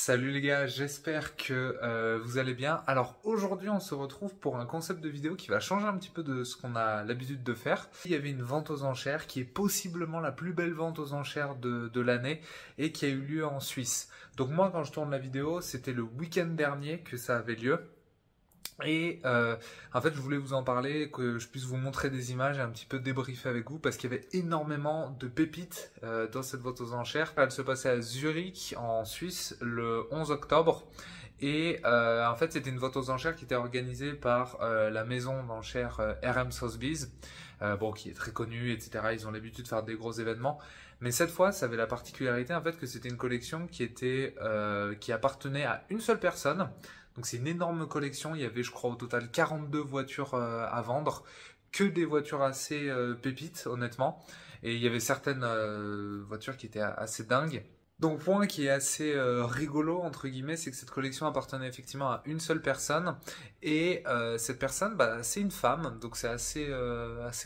Salut les gars, j'espère que vous allez bien. Alors aujourd'hui on se retrouve pour un concept de vidéo qui va changer un petit peu de ce qu'on a l'habitude de faire. Il y avait une vente aux enchères qui est possiblement la plus belle vente aux enchères de l'année et qui a eu lieu en Suisse. Donc moi quand je tourne la vidéo, c'était le week-end dernier que ça avait lieu. Et en fait, je voulais vous en parler, que je puisse vous montrer des images et un petit peu débriefer avec vous parce qu'il y avait énormément de pépites dans cette vente aux enchères. Elle se passait à Zurich, en Suisse, le 11 octobre. Et en fait, c'était une vente aux enchères qui était organisée par la maison d'enchères RM Sotheby's, bon, qui est très connue, etc. Ils ont l'habitude de faire des gros événements. Mais cette fois, ça avait la particularité en fait que c'était une collection qui appartenait à une seule personne. Donc c'est une énorme collection, il y avait je crois au total 42 voitures à vendre, que des voitures assez pépites honnêtement, et il y avait certaines voitures qui étaient assez dingues. Donc point qui est assez rigolo entre guillemets, c'est que cette collection appartenait effectivement à une seule personne, et cette personne c'est une femme, donc c'est assez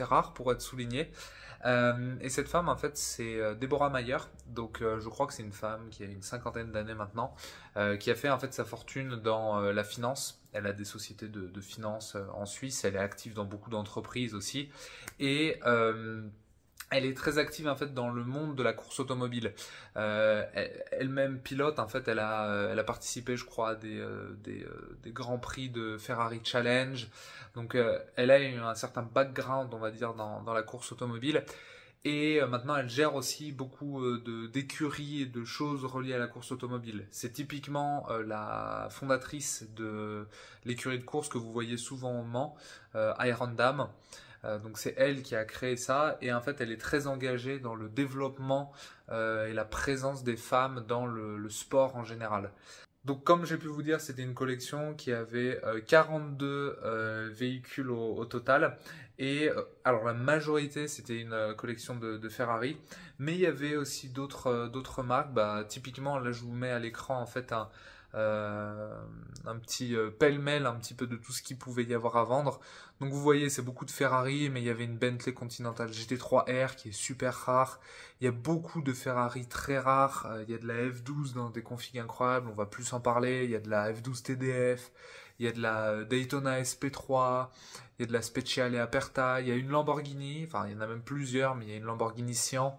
rare pour être souligné. Et cette femme, en fait, c'est Deborah Mayer. Donc, je crois que c'est une femme qui a une cinquantaine d'années maintenant, qui a fait en fait sa fortune dans la finance. Elle a des sociétés de finance en Suisse. Elle est active dans beaucoup d'entreprises aussi. Et elle est très active en fait dans le monde de la course automobile. Elle-même pilote, en fait, elle a participé, je crois, à des grands prix de Ferrari Challenge. Donc, elle a eu un certain background, on va dire, dans la course automobile. Et maintenant, elle gère aussi beaucoup d'écuries et de choses reliées à la course automobile. C'est typiquement la fondatrice de l'écurie de course que vous voyez souvent au Mans, Iron Dam. Donc c'est elle qui a créé ça, et en fait elle est très engagée dans le développement et la présence des femmes dans le sport en général. Donc comme j'ai pu vous dire, c'était une collection qui avait 42 véhicules au total. Et alors la majorité c'était une collection de Ferrari, mais il y avait aussi d'autres marques. Typiquement là je vous mets à l'écran en fait un petit pêle-mêle un petit peu de tout ce qu'il pouvait y avoir à vendre. Donc vous voyez c'est beaucoup de Ferrari, mais il y avait une Bentley Continental GT3R qui est super rare. Il y a beaucoup de Ferrari très rares, il y a de la F12 dans des configs incroyables, on va plus en parler, il y a de la F12 TDF, il y a de la Daytona SP3, il y a de la Speciale Aperta, il y a une Lamborghini, enfin il y en a même plusieurs, mais il y a une Lamborghini Sian.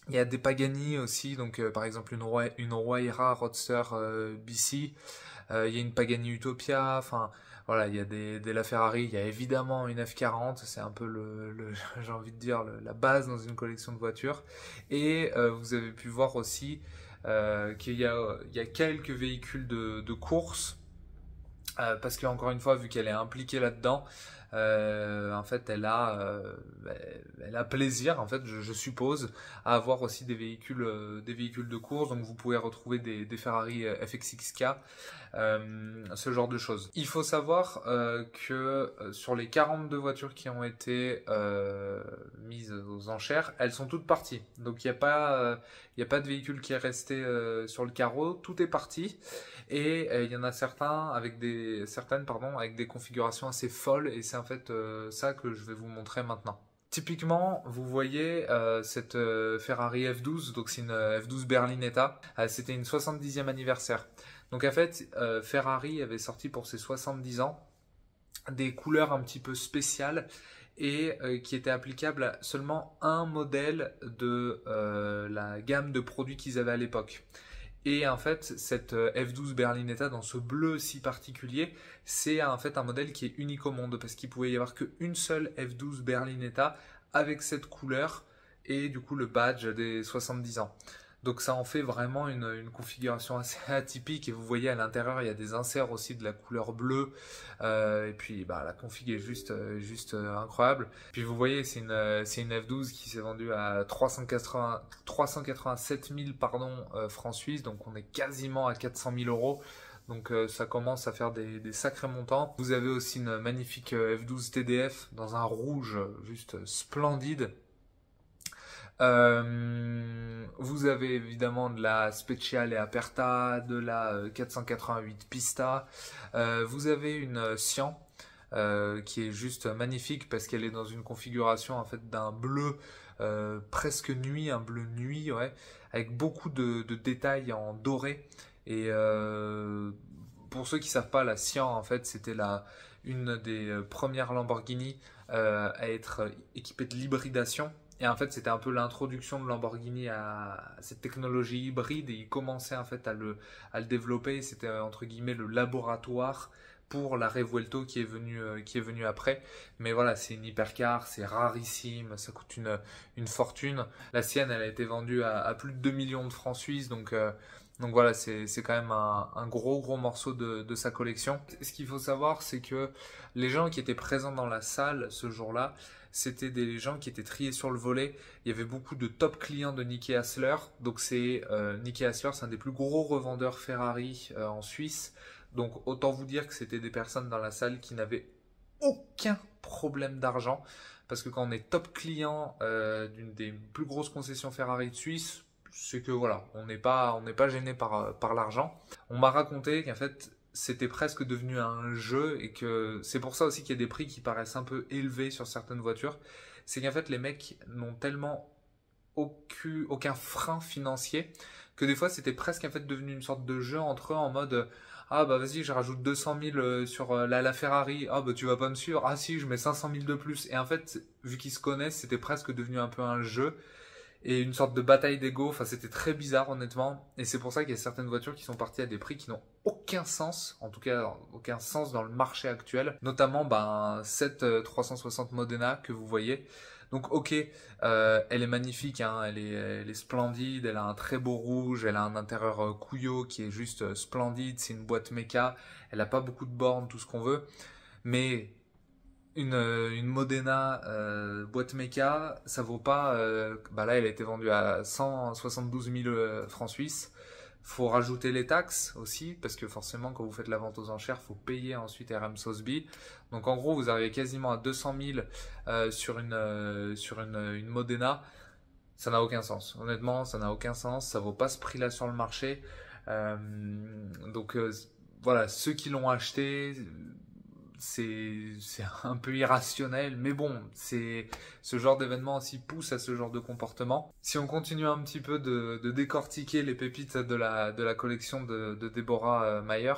Il y a des Pagani aussi, donc par exemple une Huayra Roadster BC, il y a une Pagani Utopia, enfin voilà, il y a de la Ferrari, il y a évidemment une F40, c'est un peu j'ai envie de dire la base dans une collection de voitures. Et vous avez pu voir aussi qu'il y a quelques véhicules de course, parce qu'encore une fois, vu qu'elle est impliquée là-dedans, en fait, elle a plaisir, en fait, je suppose, à avoir aussi des véhicules de course. Donc, vous pouvez retrouver des Ferrari FXXK, ce genre de choses. Il faut savoir que sur les 42 voitures qui ont été mises aux enchères, elles sont toutes parties. Donc, il n'y a pas de véhicule qui est resté sur le carreau. Tout est parti. Et il y en a certaines avec des configurations assez folles, et c'est en fait ça que je vais vous montrer maintenant. Typiquement, vous voyez cette Ferrari F12, donc c'est une F12 Berlinetta, c'était une 70e anniversaire. Donc en fait, Ferrari avait sorti pour ses 70 ans des couleurs un petit peu spéciales, et qui étaient applicables à seulement un modèle de la gamme de produits qu'ils avaient à l'époque. Et en fait, cette F12 Berlinetta, dans ce bleu si particulier, c'est en fait un modèle qui est unique au monde, parce qu'il pouvait y avoir qu'une seule F12 Berlinetta avec cette couleur, et du coup le badge des 70 ans. Donc ça en fait vraiment une configuration assez atypique, et vous voyez à l'intérieur il y a des inserts aussi de la couleur bleue, et puis la config est juste incroyable. Puis vous voyez c'est une F12 qui s'est vendue à 387 000 francs suisses, donc on est quasiment à 400 000 euros. Donc ça commence à faire des sacrés montants. Vous avez aussi une magnifique F12 TDF dans un rouge juste splendide. Vous avez évidemment de la Speciale Aperta, de la 488 Pista. Vous avez une Sian qui est juste magnifique parce qu'elle est dans une configuration en fait d'un bleu presque nuit, un bleu nuit, ouais, avec beaucoup de détails en doré. Et pour ceux qui savent pas, la Sian, en fait, c'était une des premières Lamborghini à être équipée de l'hybridation. Et en fait, c'était un peu l'introduction de Lamborghini à cette technologie hybride et ils commençaient en fait à le développer. C'était entre guillemets le laboratoire pour la Revuelto qui est venu après. Mais voilà, c'est une hypercar, c'est rarissime, ça coûte une fortune. La sienne, elle a été vendue à plus de 2 millions de francs suisses, donc voilà, c'est quand même un gros morceau de sa collection. Ce qu'il faut savoir, c'est que les gens qui étaient présents dans la salle ce jour-là, c'était des gens qui étaient triés sur le volet. Il y avait beaucoup de top clients de Niki Hassler. Donc Niki Hassler, c'est un des plus gros revendeurs Ferrari en Suisse. Donc autant vous dire que c'était des personnes dans la salle qui n'avaient aucun problème d'argent. Parce que quand on est top client d'une des plus grosses concessions Ferrari de Suisse, c'est que voilà, on n'est pas gêné par l'argent. On m'a raconté qu'en fait, c'était presque devenu un jeu et que c'est pour ça aussi qu'il y a des prix qui paraissent un peu élevés sur certaines voitures. C'est qu'en fait, les mecs n'ont tellement aucun frein financier que des fois, c'était presque en fait devenu une sorte de jeu entre eux en mode ah bah vas-y, je rajoute 200 000 sur la Ferrari. Ah bah tu vas pas me suivre. Ah si, je mets 500 000 de plus. Et en fait, vu qu'ils se connaissent, c'était presque devenu un peu un jeu et une sorte de bataille d'ego. Enfin, c'était très bizarre, honnêtement. Et c'est pour ça qu'il y a certaines voitures qui sont parties à des prix qui n'ont aucun sens, en tout cas aucun sens dans le marché actuel. Notamment, cette 360 Modena que vous voyez. Donc, ok, elle est magnifique, hein, elle est splendide, elle a un très beau rouge, elle a un intérieur couillot qui est juste splendide, c'est une boîte méca, elle a pas beaucoup de bornes, tout ce qu'on veut. Mais une Modena boîte méca, ça vaut pas. Là, elle a été vendue à 172 000 francs suisses. Faut rajouter les taxes aussi, parce que forcément, quand vous faites la vente aux enchères, faut payer ensuite RM Sotheby. Donc en gros, vous arrivez quasiment à 200 000 sur une Modena. Ça n'a aucun sens. Honnêtement, ça n'a aucun sens. Ça vaut pas ce prix-là sur le marché. Voilà, ceux qui l'ont acheté, c'est un peu irrationnel, mais bon, ce genre d'événement aussi pousse à ce genre de comportement. Si on continue un petit peu de décortiquer les pépites de la collection de Deborah Mayer,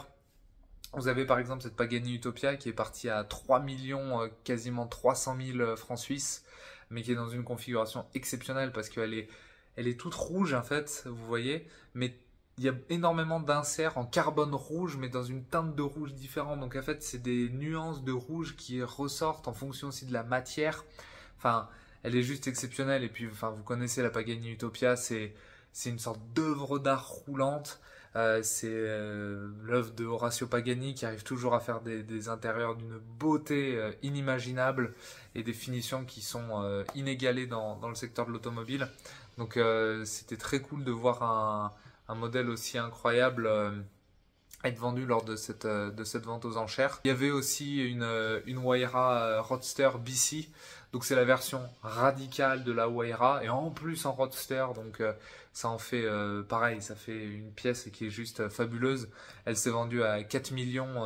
vous avez par exemple cette Pagani Utopia qui est partie à 3 millions, quasiment 300 000 francs suisses, mais qui est dans une configuration exceptionnelle parce qu'elle est toute rouge en fait, vous voyez, mais il y a énormément d'inserts en carbone rouge, mais dans une teinte de rouge différente. Donc en fait, c'est des nuances de rouge qui ressortent en fonction aussi de la matière. Enfin, elle est juste exceptionnelle. Et puis, enfin, vous connaissez la Pagani Utopia, c'est une sorte d'œuvre d'art roulante. C'est l'œuvre de Horacio Pagani qui arrive toujours à faire des intérieurs d'une beauté inimaginable et des finitions qui sont inégalées dans le secteur de l'automobile. Donc c'était très cool de voir un modèle aussi incroyable être vendu lors de cette vente aux enchères. Il y avait aussi une Huayra Roadster BC, donc c'est la version radicale de la Huayra et en plus en Roadster, donc ça en fait pareil, ça fait une pièce qui est juste fabuleuse. Elle s'est vendue à 4 millions,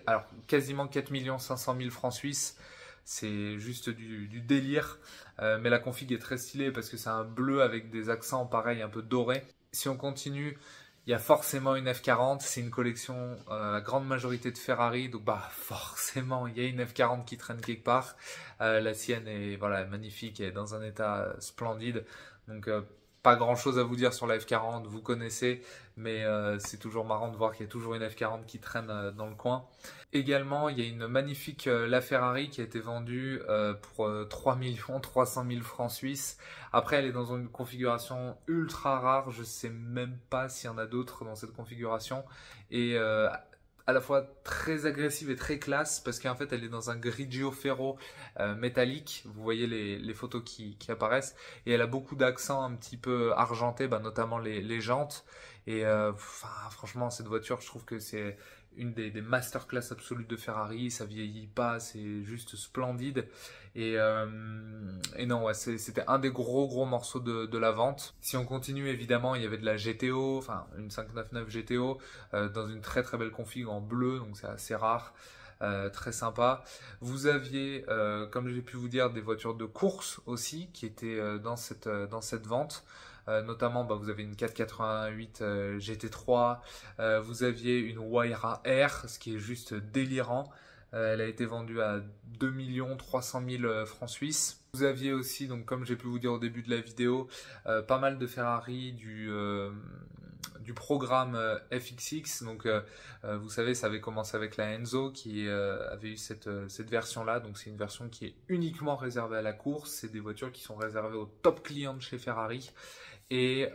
alors quasiment 4 500 000 francs suisses. C'est juste du délire, mais la config est très stylée parce que c'est un bleu avec des accents pareil un peu dorés. Si on continue, il y a forcément une F40, c'est une collection, la grande majorité de Ferrari, donc forcément il y a une F40 qui traîne quelque part. La sienne est voilà, magnifique, elle est dans un état splendide, donc pas grand chose à vous dire sur la F40, vous connaissez, mais c'est toujours marrant de voir qu'il y a toujours une F40 qui traîne dans le coin. Également, il y a une magnifique LaFerrari qui a été vendue pour 3 300 000 francs suisses. Après, elle est dans une configuration ultra rare, je sais même pas s'il y en a d'autres dans cette configuration. Et à la fois très agressive et très classe parce qu'en fait elle est dans un grigio ferro métallique, vous voyez les photos qui apparaissent, et elle a beaucoup d'accents un petit peu argentés, notamment les jantes, et franchement cette voiture je trouve que c'est une des masterclass absolues de Ferrari, ça vieillit pas, c'est juste splendide. Et non, ouais, c'était un des gros morceaux de la vente. Si on continue, évidemment, il y avait de la GTO, enfin une 599 GTO, dans une très belle config en bleu, donc c'est assez rare. Très sympa. Vous aviez, comme j'ai pu vous dire, des voitures de course aussi qui étaient dans cette vente. Notamment, vous avez une 488 GT3, vous aviez une Huayra R, ce qui est juste délirant. Elle a été vendue à 2 300 000 francs suisses. Vous aviez aussi, donc comme j'ai pu vous dire au début de la vidéo, pas mal de Ferrari du programme FXX. Donc vous savez, ça avait commencé avec la Enzo qui avait eu cette version-là. Donc c'est une version qui est uniquement réservée à la course. C'est des voitures qui sont réservées aux top clients de chez Ferrari. Et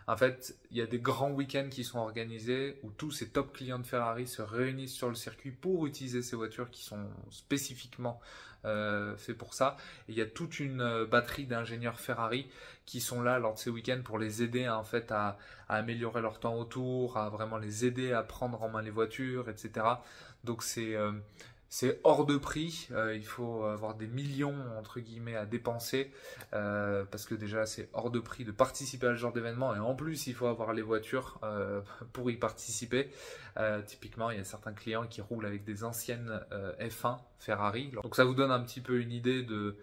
en fait, il y a des grands week-ends qui sont organisés où tous ces top clients de Ferrari se réunissent sur le circuit pour utiliser ces voitures qui sont spécifiquement faites pour ça. Et il y a toute une batterie d'ingénieurs Ferrari qui sont là lors de ces week-ends pour les aider en fait à améliorer leur temps autour, à vraiment les aider à prendre en main les voitures, etc. Donc c'est hors de prix, il faut avoir des millions entre guillemets à dépenser parce que déjà c'est hors de prix de participer à ce genre d'événement et en plus il faut avoir les voitures pour y participer. Typiquement il y a certains clients qui roulent avec des anciennes F1 Ferrari, donc ça vous donne un petit peu une idée de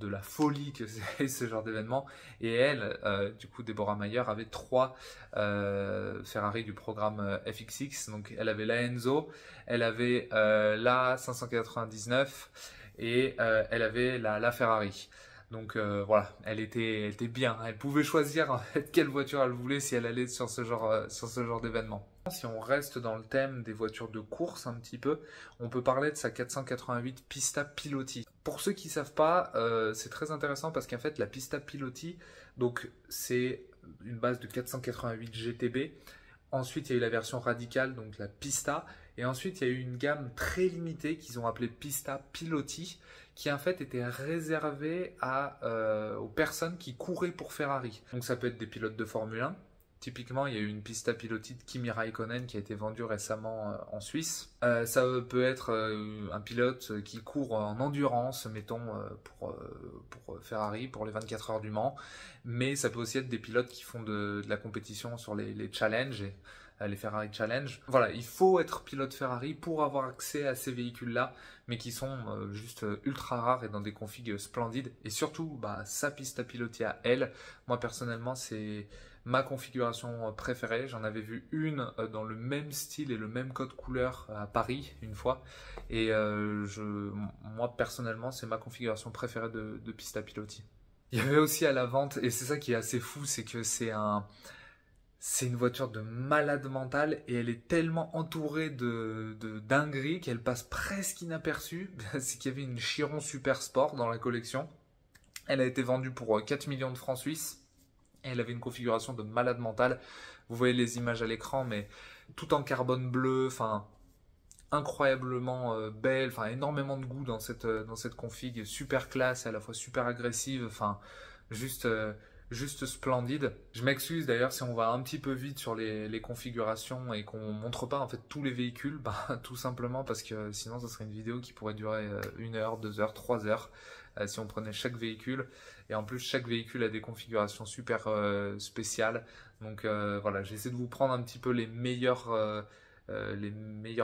la folie que c'est ce genre d'événement. Et elle, du coup Déborah Mayer, avait 3 Ferrari du programme FXX. Donc elle avait la Enzo, elle avait la 599 et elle avait la Ferrari. Donc voilà, elle était bien. Elle pouvait choisir en fait quelle voiture elle voulait si elle allait sur ce genre d'événement. Si on reste dans le thème des voitures de course un petit peu, on peut parler de sa 488 Pista Piloti. Pour ceux qui ne savent pas, c'est très intéressant parce qu'en fait la Pista Piloti, donc c'est une base de 488 GTB. Ensuite il y a eu la version radicale, donc la Pista. Et ensuite il y a eu une gamme très limitée qu'ils ont appelée Pista Piloti, qui en fait était réservée aux personnes qui couraient pour Ferrari. Donc ça peut être des pilotes de Formule 1. Typiquement, il y a eu une Pista Piloti de Kimi Raikkonen qui a été vendue récemment en Suisse. Ça peut être un pilote qui court en endurance, mettons pour Ferrari, pour les 24 heures du Mans. Mais ça peut aussi être des pilotes qui font de la compétition sur les challenges, les Ferrari Challenge. Voilà, il faut être pilote Ferrari pour avoir accès à ces véhicules-là, mais qui sont juste ultra rares et dans des configs splendides. Et surtout, sa Pista Piloti à elle, moi personnellement, c'est ma configuration préférée. J'en avais vu une dans le même style et le même code couleur à Paris une fois. Et moi personnellement, c'est ma configuration préférée de Pista Piloti. Il y avait aussi à la vente, et c'est ça qui est assez fou, c'est que c'est une voiture de malade mental et elle est tellement entourée de dingueries qu'elle passe presque inaperçue. C'est qu'il y avait une Chiron Super Sport dans la collection. Elle a été vendue pour 4 millions de francs suisses. Et elle avait une configuration de malade mental. Vous voyez les images à l'écran, mais tout en carbone bleu, enfin incroyablement belle, enfin énormément de goût dans cette config, super classe et à la fois super agressive, enfin juste splendide. Je m'excuse d'ailleurs si on va un petit peu vite sur les configurations et qu'on montre pas en fait tous les véhicules, tout simplement parce que sinon ça serait une vidéo qui pourrait durer 1 heure, 2 heures, 3 heures si on prenait chaque véhicule. Et en plus chaque véhicule a des configurations super spéciales. Donc voilà, j'essaie de vous prendre un petit peu les meilleurs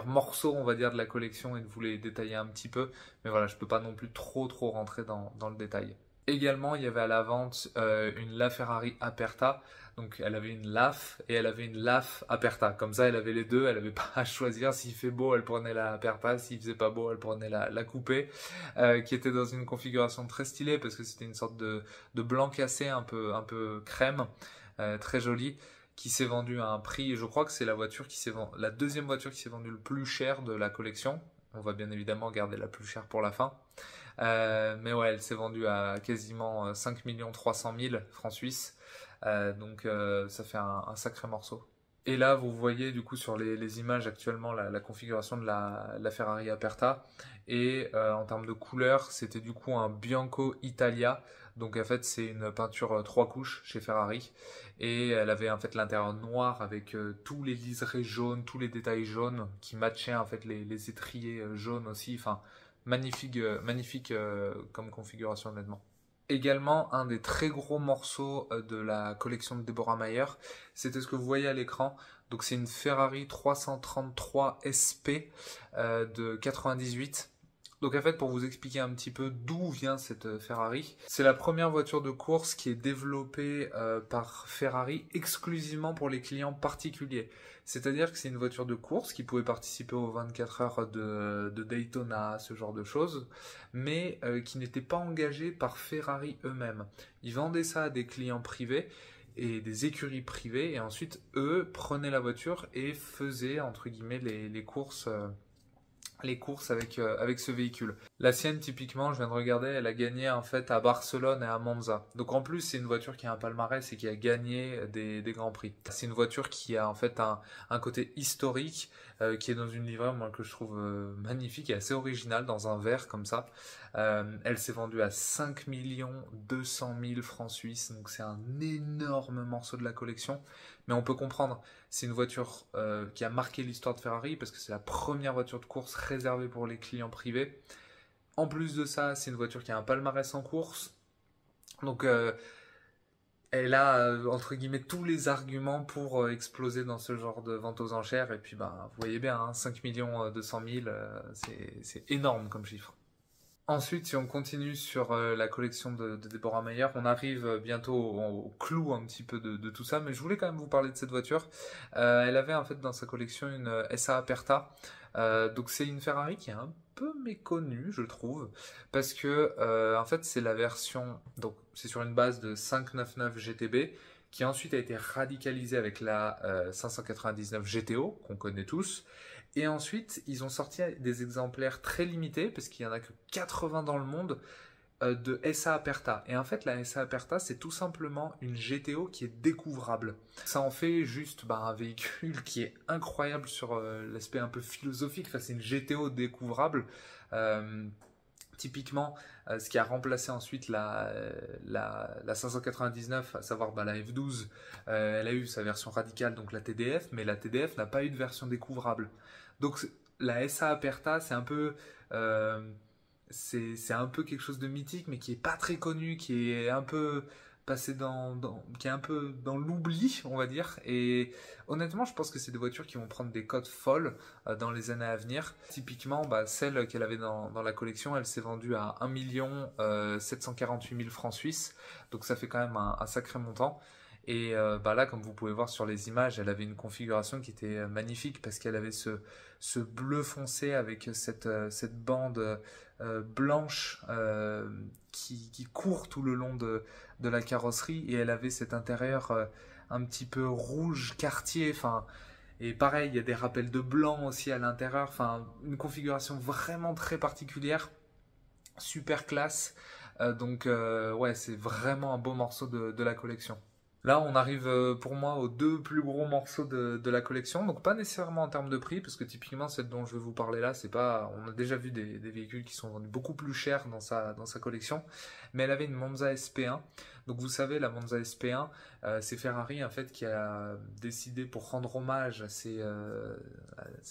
morceaux on va dire de la collection et de vous les détailler un petit peu. Mais voilà, je peux pas non plus trop rentrer dans le détail. Également, il y avait à la vente une LaFerrari Aperta. Donc, elle avait une LAF et elle avait une LAF Aperta. Comme ça, elle avait les deux. Elle n'avait pas à choisir. S'il fait beau, elle prenait la Aperta. S'il faisait pas beau, elle prenait la Coupé. Qui était dans une configuration très stylée parce que c'était une sorte de blanc cassé un peu crème. Très jolie. Qui s'est vendue à un prix. Je crois que c'est la deuxième voiture qui s'est vendue le plus cher de la collection. On va bien évidemment garder la plus chère pour la fin. Mais ouais, elle s'est vendue à quasiment 5 300 000 francs suisses. Donc ça fait un sacré morceau. Et là, vous voyez du coup sur les images actuellement la configuration de la Ferrari Aperta. Et en termes de couleur, c'était du coup un Bianco Italia. Donc en fait, c'est une peinture 3 couches chez Ferrari. Et elle avait en fait l'intérieur noir avec tous les liserés jaunes, tous les détails jaunes qui matchaient en fait les étriers jaunes aussi. Enfin, magnifique comme configuration honnêtement. Également, un des très gros morceaux de la collection de Déborah Mayer, c'était ce que vous voyez à l'écran. Donc c'est une Ferrari 333 SP de 98. Donc en fait, pour vous expliquer un petit peu d'où vient cette Ferrari, c'est la première voiture de course qui est développée par Ferrari exclusivement pour les clients particuliers. C'est-à-dire que c'est une voiture de course qui pouvait participer aux 24 heures de Daytona, ce genre de choses, mais qui n'était pas engagée par Ferrari eux-mêmes. Ils vendaient ça à des clients privés et des écuries privées, et ensuite eux prenaient la voiture et faisaient entre guillemets les courses. Les courses avec ce véhicule. La sienne, typiquement, je viens de regarder, elle a gagné en fait à Barcelone et à Monza. Donc en plus, c'est une voiture qui a un palmarès et qui a gagné des grands prix. C'est une voiture qui a en fait un côté historique, qui est dans une livrée moi, que je trouve magnifique et assez originale, dans un vert comme ça. Elle s'est vendue à 5 200 000 francs suisses, donc c'est un énorme morceau de la collection. Mais on peut comprendre, c'est une voiture qui a marqué l'histoire de Ferrari parce que c'est la première voiture de course réservée pour les clients privés. En plus de ça, c'est une voiture qui a un palmarès en course. Donc elle a entre guillemets tous les arguments pour exploser dans ce genre de vente aux enchères. Et puis bah, vous voyez bien, hein, 5 200 000, c'est énorme comme chiffre. Ensuite, si on continue sur la collection de Deborah Meyer, on arrive bientôt au clou un petit peu de tout ça, mais je voulais quand même vous parler de cette voiture. Elle avait en fait dans sa collection une SA Aperta, donc c'est une Ferrari qui est un peu méconnue, je trouve, parce que en fait c'est la version, donc c'est sur une base de 599 GTB, qui ensuite a été radicalisée avec la 599 GTO, qu'on connaît tous. Et ensuite, ils ont sorti des exemplaires très limités, parce qu'il n'y en a que 80 dans le monde, de SA Aperta. Et en fait, la SA Aperta, c'est tout simplement une GTO qui est découvrable. Ça en fait juste un véhicule qui est incroyable sur l'aspect un peu philosophique. Enfin, c'est une GTO découvrable. Typiquement, ce qui a remplacé ensuite la 599, à savoir la F12, elle a eu sa version radicale, donc la TDF, mais la TDF n'a pas eu de version découvrable. Donc la SA Aperta, c'est un peu quelque chose de mythique, mais qui est pas très connu, qui est un peu passé qui est un peu dans l'oubli, on va dire. Et honnêtement, je pense que c'est des voitures qui vont prendre des cotes folles dans les années à venir. Typiquement, celle qu'elle avait dans la collection, elle s'est vendue à 1 748 000 francs suisses. Donc ça fait quand même un sacré montant. Et là, comme vous pouvez voir sur les images, elle avait une configuration qui était magnifique parce qu'elle avait ce bleu foncé avec cette bande blanche qui court tout le long de la carrosserie, et elle avait cet intérieur un petit peu rouge quartier, et pareil, il y a des rappels de blanc aussi à l'intérieur, une configuration vraiment très particulière, super classe. Donc ouais, c'est vraiment un beau morceau de la collection. Là, on arrive pour moi aux deux plus gros morceaux de la collection, donc pas nécessairement en termes de prix, parce que typiquement celle dont je vais vous parler là, c'est pas, on a déjà vu des véhicules qui sont vendus beaucoup plus cher dans sa collection, mais elle avait une Monza SP1. Donc vous savez, la Monza SP1, c'est Ferrari en fait qui a décidé, pour rendre hommage à ces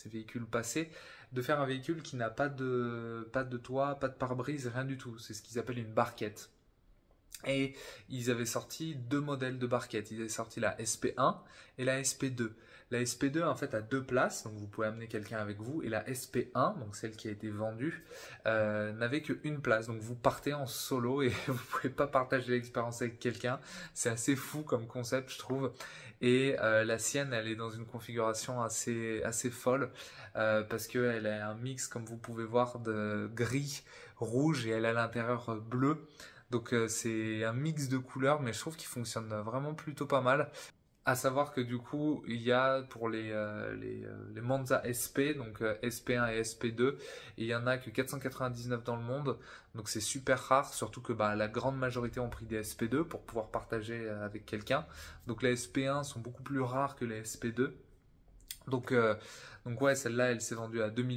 véhicules passés, de faire un véhicule qui n'a pas de toit, pas de pare-brise, rien du tout. C'est ce qu'ils appellent une barquette. Et ils avaient sorti deux modèles de barquettes. Ils avaient sorti la SP1 et la SP2. La SP2 en fait a deux places, donc vous pouvez amener quelqu'un avec vous. Et la SP1, donc celle qui a été vendue, n'avait qu'une place. Donc vous partez en solo et vous pouvez pas partager l'expérience avec quelqu'un. C'est assez fou comme concept, je trouve. Et la sienne, elle est dans une configuration assez folle parce qu'elle a un mix, comme vous pouvez voir, de gris, rouge, et elle a à l'intérieur bleu. Donc c'est un mix de couleurs, mais je trouve qu'il fonctionne vraiment plutôt pas mal. À savoir que du coup, il y a pour les Monza SP, donc SP1 et SP2, et il y en a que 499 dans le monde, donc c'est super rare, surtout que la grande majorité ont pris des SP2 pour pouvoir partager avec quelqu'un. Donc les SP1 sont beaucoup plus rares que les SP2. Donc ouais, celle-là, elle s'est vendue à 2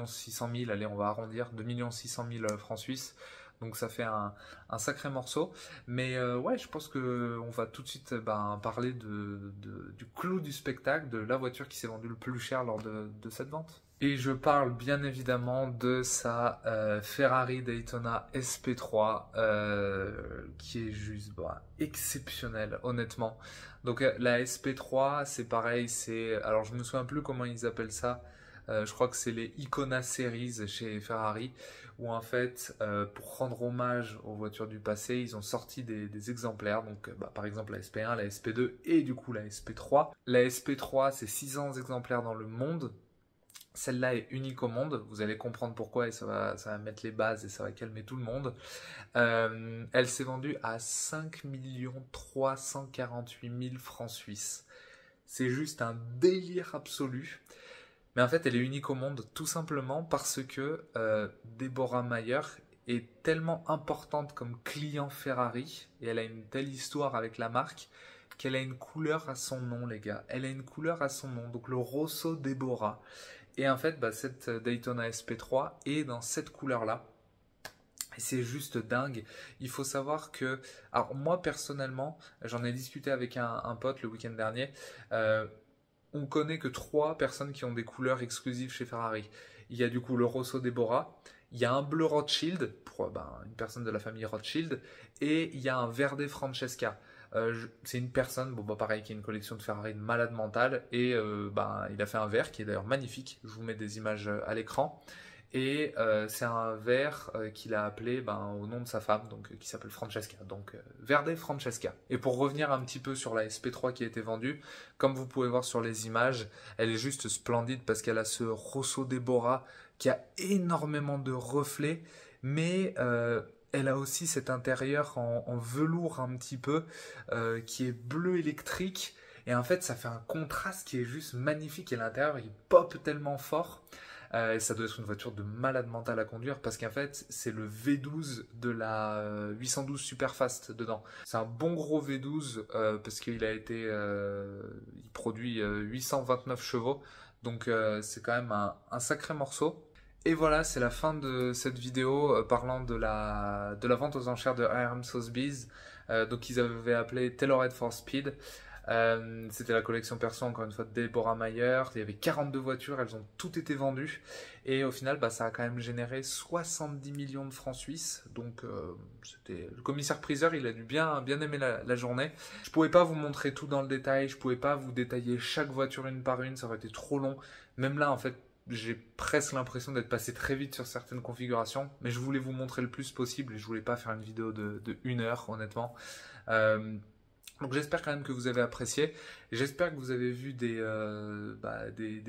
600 000, allez, on va arrondir, 2 600 000 francs suisses. Donc ça fait un sacré morceau. Mais ouais, je pense qu'on va tout de suite parler du clou du spectacle, de la voiture qui s'est vendue le plus cher lors de cette vente. Et je parle bien évidemment de sa Ferrari Daytona SP3 qui est juste exceptionnelle, honnêtement. Donc la SP3, c'est pareil, alors je me souviens plus comment ils appellent ça. Je crois que c'est les Icona Series chez Ferrari, où en fait, pour rendre hommage aux voitures du passé, ils ont sorti des exemplaires. Donc, par exemple, la SP1, la SP2 et du coup la SP3. La SP3, c'est 600 exemplaires dans le monde. Celle-là est unique au monde, vous allez comprendre pourquoi et ça va mettre les bases et ça va calmer tout le monde. Elle s'est vendue à 5 348 000 francs suisses. C'est juste un délire absolu. Mais en fait, elle est unique au monde tout simplement parce que Deborah Mayer est tellement importante comme client Ferrari et elle a une telle histoire avec la marque qu'elle a une couleur à son nom, les gars. Elle a une couleur à son nom, donc le Rosso Deborah. Et en fait, cette Daytona SP3 est dans cette couleur-là. Et c'est juste dingue. Il faut savoir que... Alors moi, personnellement, j'en ai discuté avec un pote le week-end dernier. On connaît que 3 personnes qui ont des couleurs exclusives chez Ferrari. Il y a du coup le Rosso Deborah, il y a un bleu Rothschild, pour une personne de la famille Rothschild, et il y a un Verde Francesca. C'est une personne, pareil, qui a une collection de Ferrari de malade mentale, et il a fait un verre qui est d'ailleurs magnifique, je vous mets des images à l'écran, et c'est un verre qu'il a appelé au nom de sa femme, donc qui s'appelle Francesca, donc Verde Francesca. Et pour revenir un petit peu sur la SP3 qui a été vendue, comme vous pouvez voir sur les images, elle est juste splendide parce qu'elle a ce Rosso Deborah qui a énormément de reflets, mais elle a aussi cet intérieur en velours un petit peu, qui est bleu électrique. Et en fait, ça fait un contraste qui est juste magnifique. Et l'intérieur, il pop tellement fort. Et ça doit être une voiture de malade mental à conduire parce qu'en fait, c'est le V12 de la 812 Superfast dedans. C'est un bon gros V12 parce qu'il a été... il produit 829 chevaux. Donc c'est quand même un sacré morceau. Et voilà, c'est la fin de cette vidéo parlant de la vente aux enchères de IRM Sotheby's. Donc ils avaient appelé Tailored for Speed. C'était la collection perso encore une fois de Deborah Mayer. Il y avait 42 voitures, elles ont toutes été vendues. Et au final, ça a quand même généré 70 millions de francs suisses. Donc le commissaire-priseur, il a dû bien aimer la journée. Je pouvais pas vous montrer tout dans le détail, je pouvais pas vous détailler chaque voiture une par une, ça aurait été trop long. Même là, en fait, j'ai presque l'impression d'être passé très vite sur certaines configurations, mais je voulais vous montrer le plus possible et je voulais pas faire une vidéo de 1 heure, honnêtement. Donc j'espère quand même que vous avez apprécié. J'espère que vous avez vu des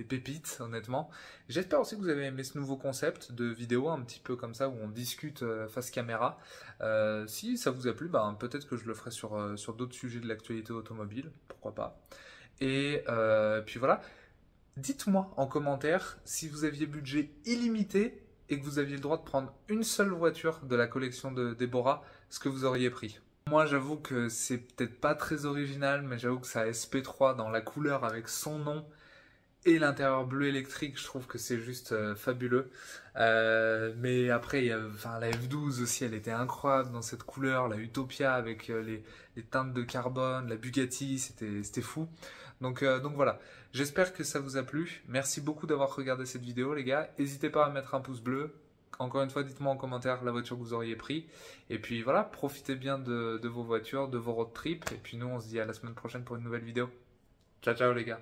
pépites, honnêtement. J'espère aussi que vous avez aimé ce nouveau concept de vidéo, un petit peu comme ça, où on discute face caméra. Si ça vous a plu, peut-être que je le ferai sur d'autres sujets de l'actualité automobile, pourquoi pas. Et puis voilà. Dites-moi en commentaire si vous aviez budget illimité et que vous aviez le droit de prendre une seule voiture de la collection de Deborah, ce que vous auriez pris. Moi, j'avoue que c'est peut-être pas très original, mais j'avoue que sa SP3 dans la couleur avec son nom et l'intérieur bleu électrique, je trouve que c'est juste fabuleux. Mais après, il y a, la F12 aussi, elle était incroyable dans cette couleur, la Utopia avec les teintes de carbone, la Bugatti, c'était fou. Donc voilà, j'espère que ça vous a plu. Merci beaucoup d'avoir regardé cette vidéo, les gars. N'hésitez pas à mettre un pouce bleu. Encore une fois, dites-moi en commentaire la voiture que vous auriez pris. Et puis voilà, profitez bien de vos voitures, de vos road trips. Et puis nous, on se dit à la semaine prochaine pour une nouvelle vidéo. Ciao, ciao les gars.